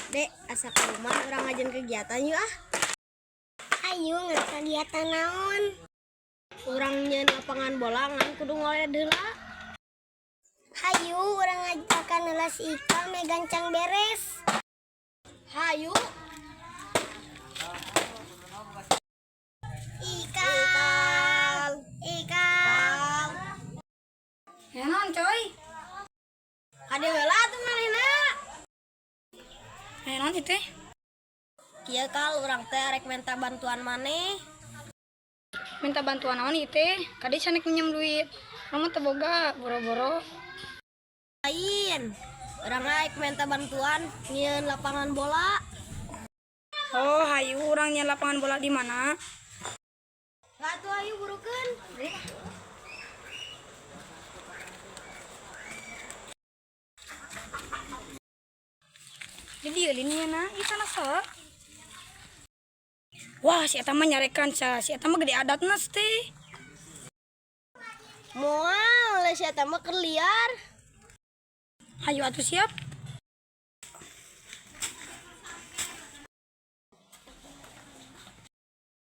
Dek, asa ke rumah orang ngajen kegiatan yuk ah. Ayo nggak kegiatan naon. Urang nyeun lapangan bola ngan kudu ngoled heula. Hayu orang ngajakan heula si Ika me gancang beres. Hayu. Ikal. Naon coy? Ade heula tuh manehna. Naon itu teh? Kieu kal urang teh rek minta bantuan maneh. Minta bantuan naon ieu teh? Kadi sanek minjem duit. Urang teh boga boro-boro. Lain. Urang rek minta bantuan nyieun lapangan bola. Oh, hayu urang nya lapangan bola di mana? Lah tuh ayo burukeun. Jadi liniana ieu sana saha? Wah, si eta mah nyarekan si eta mah gede adatna teh. Moal si eta mah keur liar. Hayu atuh siap.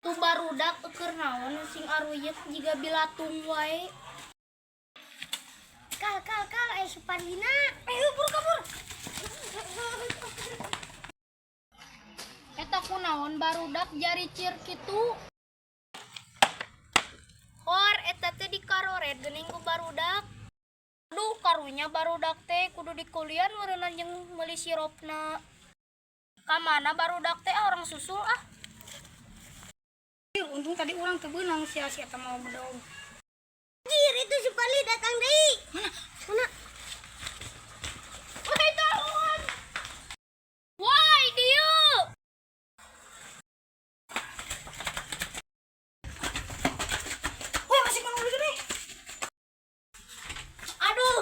Tu barudak keur naon sing aruyeup jiga bilatung wae. Kal Supandina. Ayo buru kabur. Eta kunaon barudak jari cir kitu. Hor eta teh dikaroret geuning ku barudak. Aduh karunya barudak teh kudu dikulian meureunna jeung meuli siropna. Ka mana barudak teh orang susul ah. Untung tadi urang teu beunang si eta mau bedog. Jir itu si Pali datang deui. Mana? Wahai tahun. Wahai dia. Wah, masih mau gede. Aduh,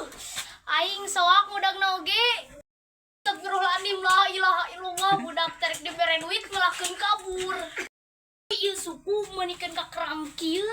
aing soak budak oge. Astagfirullahaladzim, la ilaha illallah, budak terek dibere duit ngelakeun kabur. Ieu suku meunikeun ka keram kieu.